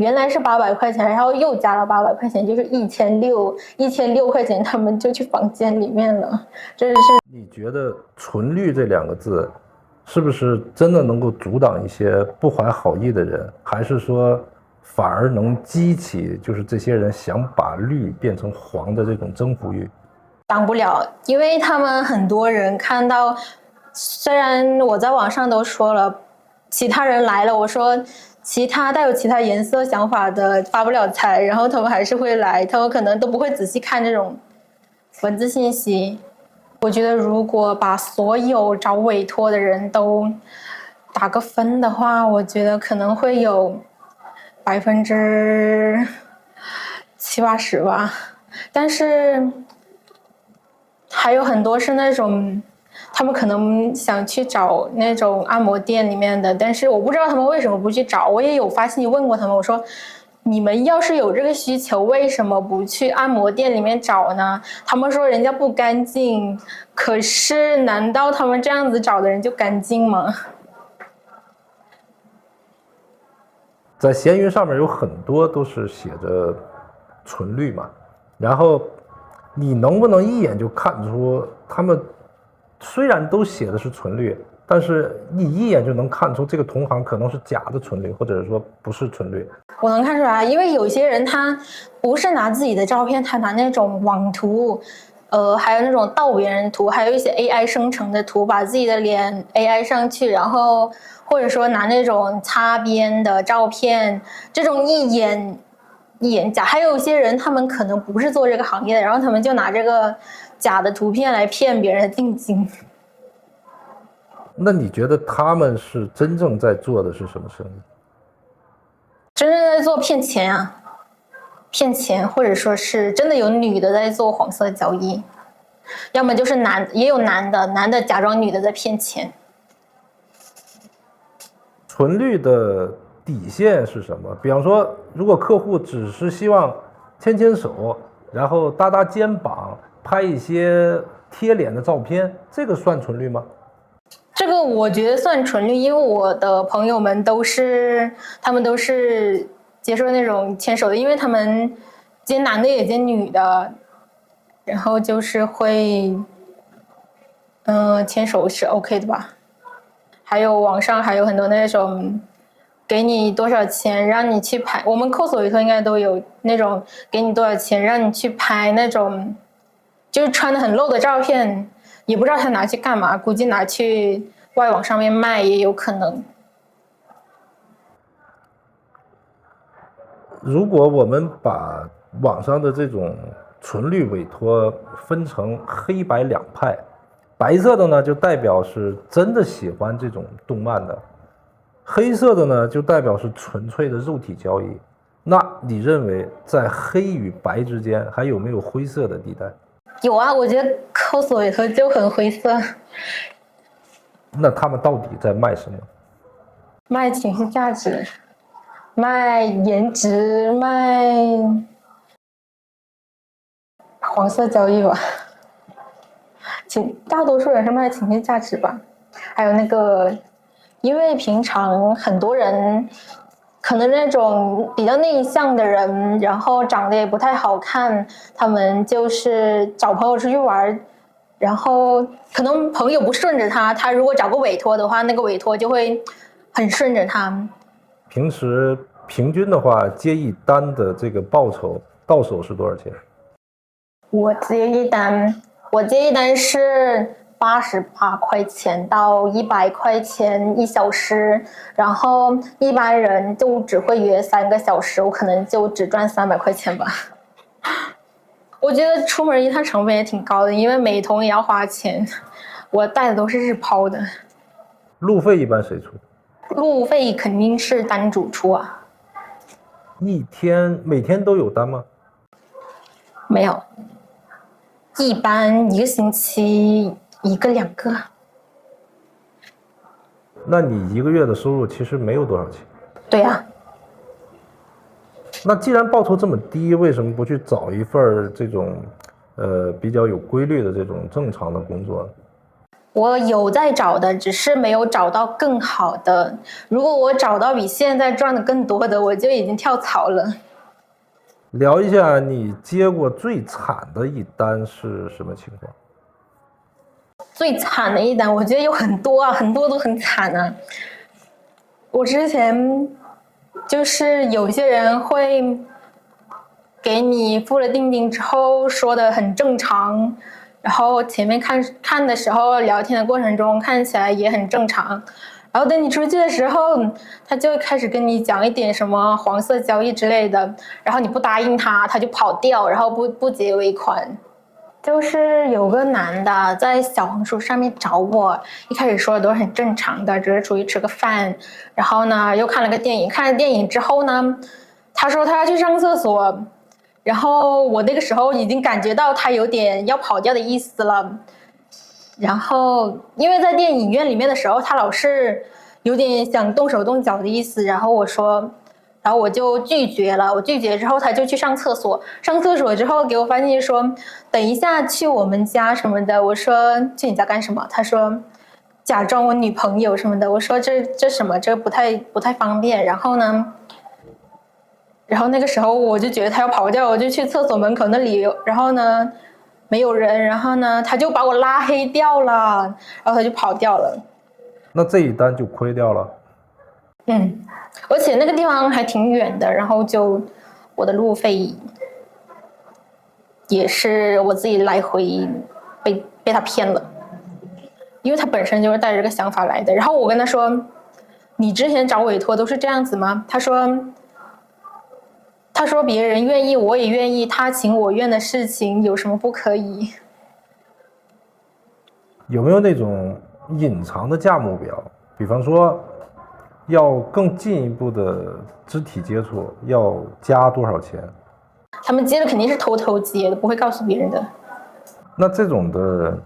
原来是800块钱，然后又加了800块钱，就是1600，1600块钱，他们就去房间里面了。这是你觉得纯绿这2个字，是不是真的能够阻挡一些不怀好意的人，还是说反而能激起就是这些人想把绿变成黄的这种征服欲？挡不了，因为他们很多人看到，虽然我在网上都说了，其他人来了，我说带有其他颜色想法的发不了财，然后他们还是会来，他们可能都不会仔细看这种文字信息。我觉得如果把所有找委托的人都打个分的话，我觉得可能会有70%-80%吧，但是还有很多是那种他们可能想去找那种按摩店里面的，但是我不知道他们为什么不去找。我也有发信息问过他们，我说你们要是有这个需求，为什么不去按摩店里面找呢？他们说人家不干净，可是难道他们这样子找的人就干净吗？在闲鱼上面有很多都是写着纯绿嘛，然后你能不能一眼就看出他们虽然都写的是纯绿，但是你一眼就能看出这个同行可能是假的纯绿，或者说不是纯绿？我能看出来，因为有些人他不是拿自己的照片，他拿那种网图，还有那种盗别人的图，还有一些 AI 生成的图，把自己的脸 AI 上去，然后或者说拿那种擦边的照片，这种一眼假。还有一些人他们可能不是做这个行业的，然后他们就拿这个假的图片来骗别人的定金。那你觉得他们是真正在做的是什么生意？真正在做骗钱啊，骗钱，或者说是真的有女的在做黄色交易，要么就是也有男的假装女的在骗钱。纯绿的底线是什么？比方说，如果客户只是希望牵牵手，然后搭搭肩膀，拍一些贴脸的照片，这个算纯绿吗？这个我觉得算纯绿，因为我的朋友们他们都是接受那种牵手的，因为他们接男的也接女的，然后就是会，牵手是 OK 的吧？还有网上还有很多那种，给你多少钱让你去拍，我们 cos 委托应该都有那种给你多少钱让你去拍那种，就是穿的很露的照片。也不知道他拿去干嘛，估计拿去外网上面卖也有可能。如果我们把网上的这种纯绿委托分成黑白2派，白色的呢就代表是真的喜欢这种动漫的，黑色的呢就代表是纯粹的肉体交易。那你认为在黑与白之间还有没有灰色的地带？有啊，我觉得 cos 委托就很灰色。那他们到底在卖什么？卖情绪价值，卖颜值，卖黄色交易吧。大多数人是卖情绪价值吧。还有那个，因为平常很多人可能那种比较内向的人，然后长得也不太好看，他们就是找朋友出去玩，然后可能朋友不顺着他，他如果找个委托的话，那个委托就会很顺着他。平时平均的话，接一单的这个报酬到手是多少钱？我接一单是88块钱到100块钱1小时，然后一般人就只会约3个小时，我可能就只赚300块钱吧。我觉得出门一趟成本也挺高的，因为美瞳也要花钱，我带的都是日抛的。路费一般谁出？路费肯定是单主出啊。每天都有单吗？没有，一般1个星期1个2个。那你1个月的收入其实没有多少钱。对啊。那既然报酬这么低，为什么不去找一份这种比较有规律的这种正常的工作呢？我有在找的，只是没有找到更好的。如果我找到比现在赚的更多的，我就已经跳槽了。聊一下你接过最惨的一单是什么情况？最惨的一单，我觉得有很多啊，很多都很惨啊。我之前就是有些人会给你付了定金之后说的很正常，然后前面看的时候聊天的过程中看起来也很正常，然后等你出去的时候，他就开始跟你讲一点什么黄色交易之类的，然后你不答应他，他就跑掉，然后不结尾款。就是有个男的在小红书上面找我，一开始说的都是很正常的，只是出去吃个饭，然后呢又看了个电影，看了电影之后呢，他说他要去上厕所，然后我那个时候已经感觉到他有点要跑掉的意思了，然后因为在电影院里面的时候，他老是有点想动手动脚的意思，然后我就拒绝了。我拒绝之后，他就去上厕所。上厕所之后给我发信息说，等一下去我们家什么的。我说去你家干什么？他说假装我女朋友什么的。我说这什么？这不太方便。然后呢，然后那个时候我就觉得他要跑掉，我就去厕所门口那里，然后呢没有人，然后呢他就把我拉黑掉了，然后他就跑掉了。那这一单就亏掉了。而且那个地方还挺远的，然后就我的路费也是我自己来回被他骗了，因为他本身就是带着这个想法来的。然后我跟他说：“你之前找委托都是这样子吗？”他说别人愿意我也愿意，他情我愿的事情有什么不可以？有没有那种隐藏的价目表？比方说，要更进一步的肢体接触，要加多少钱？他们接的肯定是偷偷接的，不会告诉别人的。那这种的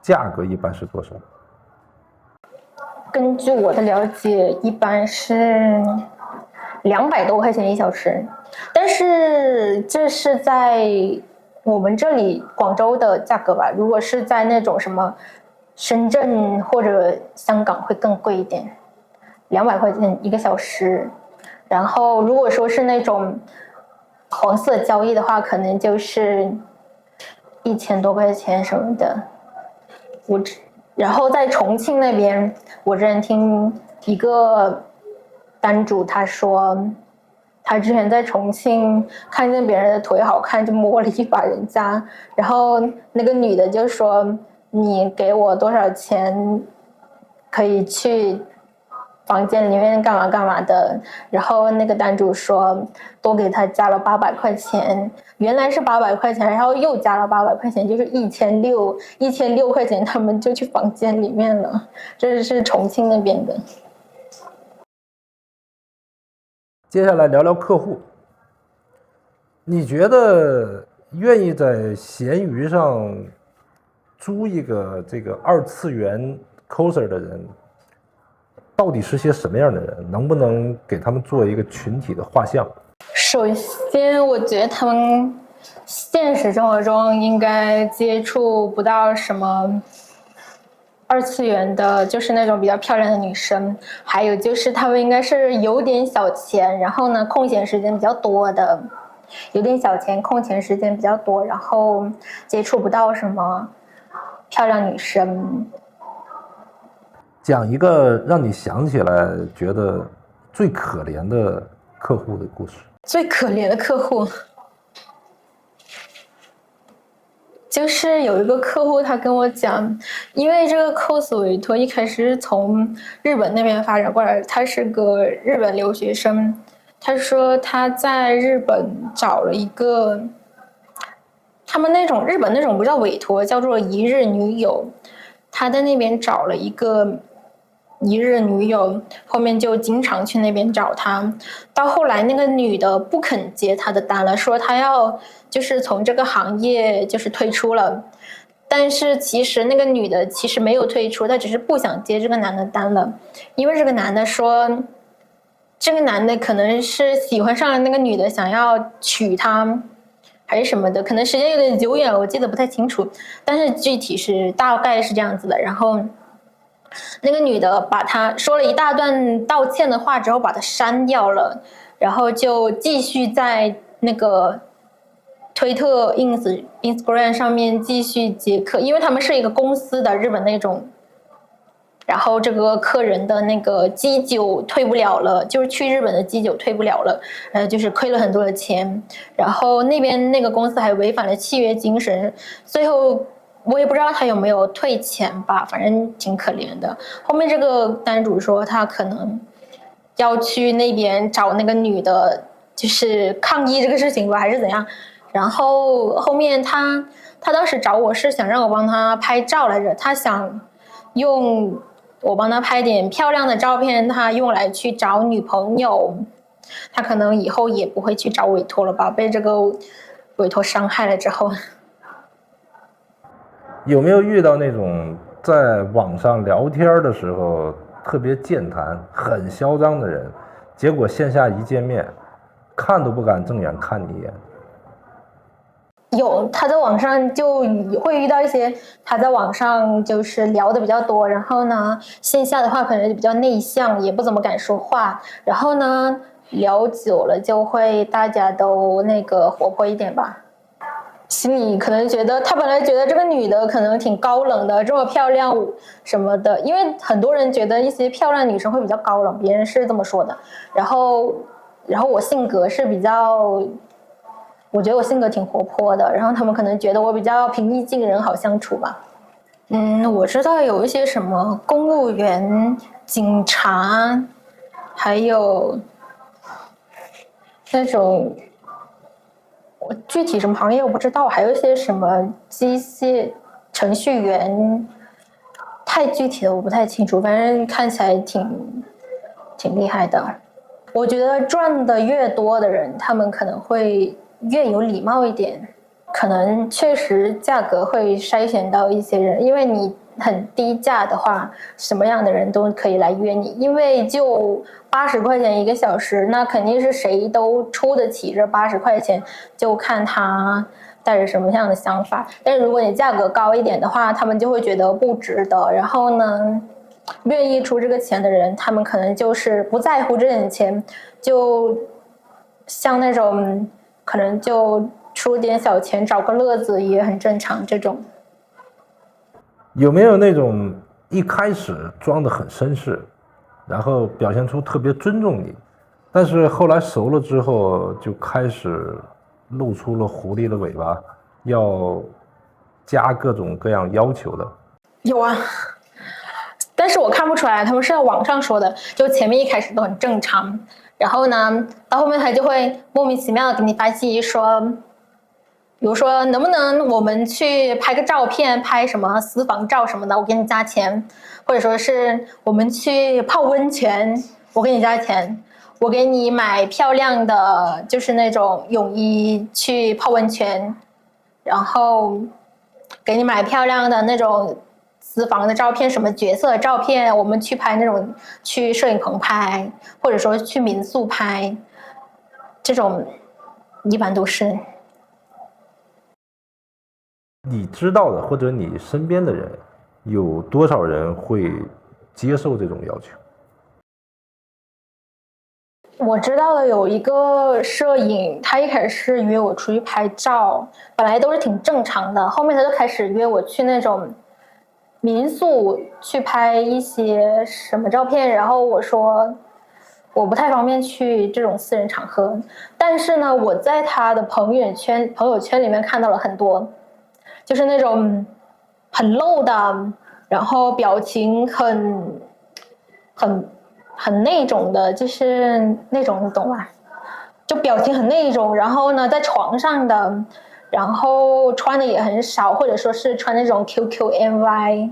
价格一般是多少？根据我的了解，一般是200多块钱1小时，但是这是在我们这里广州的价格吧。如果是在那种什么深圳或者香港会更贵一点，200块钱1个小时。然后如果说是那种黄色交易的话，可能就是1000多块钱什么的。然后在重庆那边，我之前听一个单主他说，他之前在重庆看见别人的腿好看，就摸了一把人家，然后那个女的就说：“你给我多少钱，可以去房间里面干嘛干嘛的。”然后那个单主说多给他加了800块钱，原来是800块钱，然后又加了800块钱，就是1600块钱，他们就去房间里面了。这是重庆那边的。接下来聊聊客户。你觉得愿意在闲鱼上租一个这个2次元 coser 的人，到底是些什么样的人？能不能给他们做一个群体的画像？首先，我觉得他们现实生活中应该接触不到什么2次元的，就是那种比较漂亮的女生，还有就是他们应该是有点小钱，然后呢空闲时间比较多的，有点小钱空闲时间比较多，然后接触不到什么漂亮女生。讲一个让你想起来觉得最可怜的客户的故事。最可怜的客户就是有一个客户，他跟我讲，因为这个 cos 委托一开始是从日本那边发展过来，他是个日本留学生。他说他在日本找了一个，他们那种日本那种不叫委托，叫做一日女友。他在那边找了一个一日女友，后面就经常去那边找他。到后来那个女的不肯接他的单了，说他要就是从这个行业就是退出了。但是其实那个女的其实没有退出，她只是不想接这个男的单了，因为这个男的说，这个男的可能是喜欢上了那个女的，想要娶她，还是什么的，可能时间有点久远，我记得不太清楚，但是具体是大概是这样子的。然后那个女的把他说了一大段道歉的话之后，把他删掉了，然后就继续在那个推特、Instagram 上面继续接客，因为他们是一个公司的日本那种。然后这个客人的那个基酒退不了了，就是去日本的基酒退不了了，就是亏了很多的钱。然后那边那个公司还违反了契约精神，最后我也不知道他有没有退钱吧，反正挺可怜的。后面这个男主说他可能要去那边找那个女的，就是抗议这个事情吧，还是怎样。然后后面他当时找我是想让我帮他拍照来着，他想用我帮他拍点漂亮的照片，他用来去找女朋友。他可能以后也不会去找委托了吧，被这个委托伤害了之后。有没有遇到那种在网上聊天的时候特别健谈、很嚣张的人，结果线下一见面，看都不敢正眼看你一眼？有，他在网上就会遇到一些，他在网上就是聊的比较多，然后呢，线下的话可能比较内向，也不怎么敢说话，然后呢，聊久了就会大家都那个活泼一点吧。心里可能觉得，他本来觉得这个女的可能挺高冷的，这么漂亮什么的，因为很多人觉得一些漂亮女生会比较高冷，别人是这么说的。然后我性格是比较。我觉得我性格挺活泼的，然后他们可能觉得我比较平易近人，好相处吧。我知道有一些什么公务员、警察，还有那种我具体什么行业我不知道，还有一些什么机械程序员，太具体的我不太清楚，反正看起来挺厉害的。我觉得赚的越多的人，他们可能会越有礼貌一点，可能确实价格会筛选到一些人，因为你很低价的话，什么样的人都可以来约你，因为就80块钱1个小时，那肯定是谁都出得起这80块钱，就看他带着什么样的想法。但是如果你价格高一点的话，他们就会觉得不值得，然后呢，愿意出这个钱的人，他们可能就是不在乎这点钱，就像那种可能就出点小钱找个乐子也很正常。这种有没有那种一开始装得很绅士，然后表现出特别尊重你，但是后来熟了之后就开始露出了狐狸的尾巴，要加各种各样要求的？有啊，但是我看不出来，他们是在网上说的，就前面一开始都很正常，然后呢，到后面他就会莫名其妙的给你发信息说，比如说能不能我们去拍个照片，拍什么私房照什么的，我给你加钱，或者说是我们去泡温泉，我给你加钱，我给你买漂亮的就是那种泳衣去泡温泉，然后给你买漂亮的那种私房的照片，什么角色的照片，我们去拍那种去摄影棚拍，或者说去民宿拍，这种一般都是。你知道的或者你身边的人，有多少人会接受这种要求？我知道的有一个摄影，他一开始是约我出去拍照，本来都是挺正常的，后面他就开始约我去那种民宿去拍一些什么照片，然后我说我不太方便去这种私人场合，但是呢，我在他的朋友圈里面看到了很多，就是那种很露的，然后表情很那种的，就是那种你懂吧？就表情很那种，然后呢，在床上的，然后穿的也很少，或者说是穿那种 QQNY，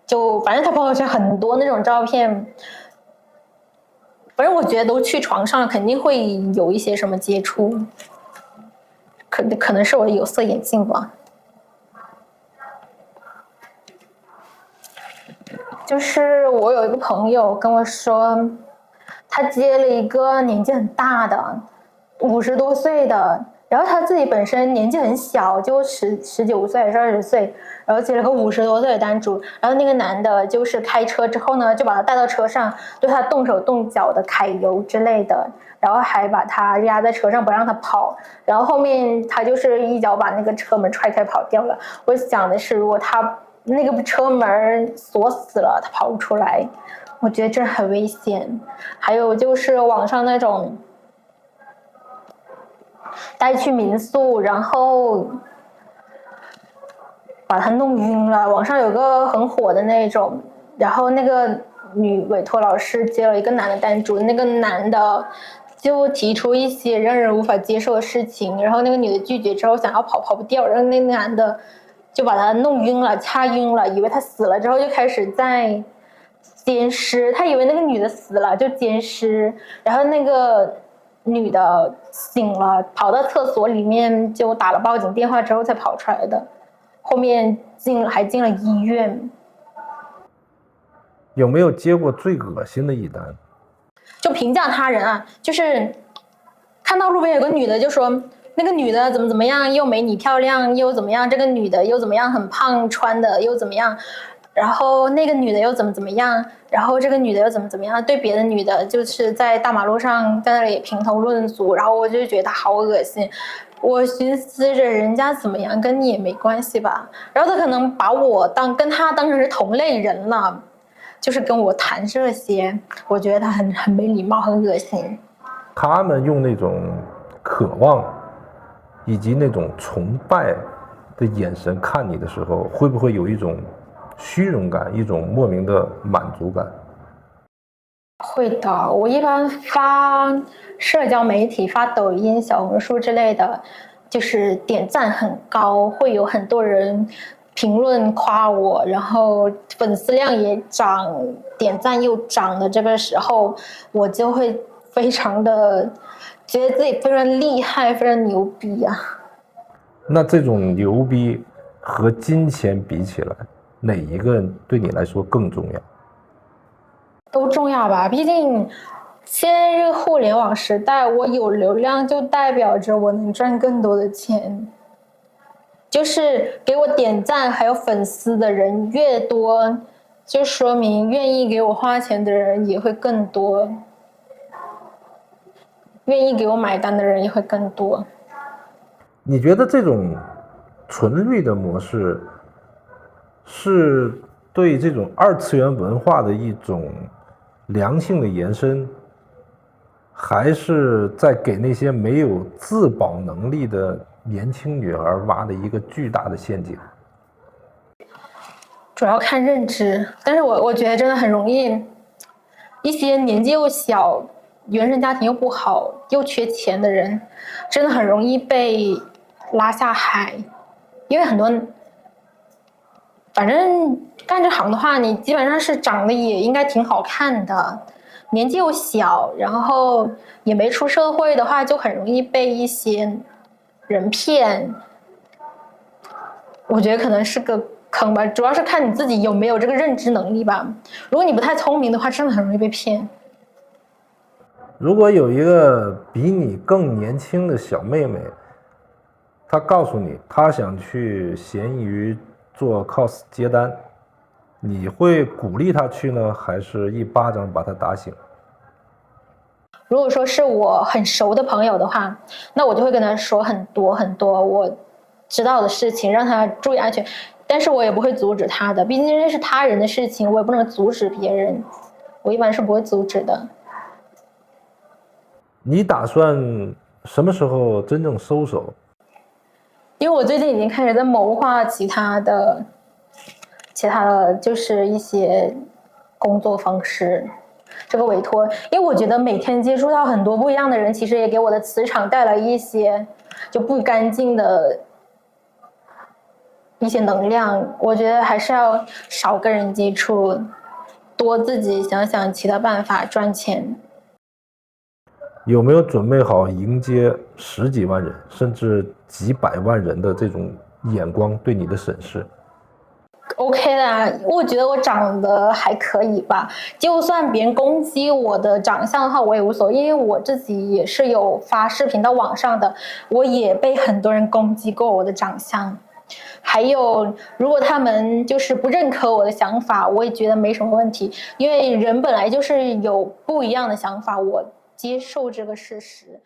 就反正他朋友圈很多那种照片，反正我觉得都去床上肯定会有一些什么接触，可能是我的有色眼镜吧。就是我有一个朋友跟我说，他接了一个年纪很大的50多岁的，然然后他自己本身年纪很小，就19岁还是20岁，然后接了个50多岁的单主，然后那个男的就是开车之后呢，就把他带到车上，对他动手动脚的揩油之类的，然后还把他压在车上不让他跑，然后后面他就是一脚把那个车门踹开跑掉了。我想的是，如果他那个车门锁死了，他跑不出来，我觉得这很危险。还有就是网上那种带去民宿，然后把他弄晕了。网上有个很火的那种，然后那个女委托老师接了一个男的单主，那个男的就提出一些让人无法接受的事情，然后那个女的拒绝之后想要跑不掉，然后那个男的就把他弄晕了，掐晕了，以为他死了之后就开始在奸尸，他以为那个女的死了就奸尸，然后那个女的醒了，跑到厕所里面就打了报警电话之后才跑出来的，后面还进了医院。有没有接过最恶心的一单？就评价他人啊，就是看到路边有个女的就说那个女的怎么样，又美女漂亮又怎么样，这个女的又怎么样，很胖，穿的又怎么样，然后那个女的又怎么样，然后这个女的又怎么样，对别的女的就是在大马路上在那里评头论足，然后我就觉得好恶心。我寻思着人家怎么样跟你也没关系吧，然后他可能把我跟他当成是同类人了，就是跟我谈这些，我觉得他很没礼貌，很恶心。他们用那种渴望以及那种崇拜的眼神看你的时候，会不会有一种虚荣感，一种莫名的满足感？会的，我一般发社交媒体，发抖音、小红书之类的，就是点赞很高，会有很多人评论夸我，然后粉丝量也涨，点赞又涨的这个时候，我就会非常的觉得自己非常厉害，非常牛逼啊。那这种牛逼和金钱比起来，哪一个对你来说更重要？都重要吧，毕竟现在这个互联网时代，我有流量就代表着我能赚更多的钱，就是给我点赞还有粉丝的人越多，就说明愿意给我花钱的人也会更多，愿意给我买单的人也会更多。你觉得这种纯绿的模式是对这种二次元文化的一种良性的延伸，还是在给那些没有自保能力的年轻女孩挖的一个巨大的陷阱？主要看认知，但是我觉得真的很容易，一些年纪又小、原生家庭又不好、又缺钱的人，真的很容易被拉下海，因为很多，反正干这行的话，你基本上是长得也应该挺好看的，年纪又小，然后也没出社会的话，就很容易被一些人骗。我觉得可能是个坑吧，主要是看你自己有没有这个认知能力吧。如果你不太聪明的话，真的很容易被骗。如果有一个比你更年轻的小妹妹，她告诉你她想去闲鱼做 cos 接单，你会鼓励她去呢，还是一巴掌把她打醒？如果说是我很熟的朋友的话，那我就会跟他说很多很多我知道的事情，让他注意安全，但是我也不会阻止他的，毕竟这是他人的事情，我也不能阻止别人，我一般是不会阻止的。你打算什么时候真正收手？因为我最近已经开始在谋划其他的就是一些工作方式，这个委托，因为我觉得每天接触到很多不一样的人，其实也给我的磁场带来一些就不干净的一些能量，我觉得还是要少跟人接触，多自己想想其他办法赚钱。有没有准备好迎接10几万人甚至几百万人的这种眼光对你的审视？ OK 的，我觉得我长得还可以吧。就算别人攻击我的长相的话，我也无所谓，因为我自己也是有发视频到网上的，我也被很多人攻击过我的长相。还有，如果他们就是不认可我的想法，我也觉得没什么问题，因为人本来就是有不一样的想法，我接受这个事实。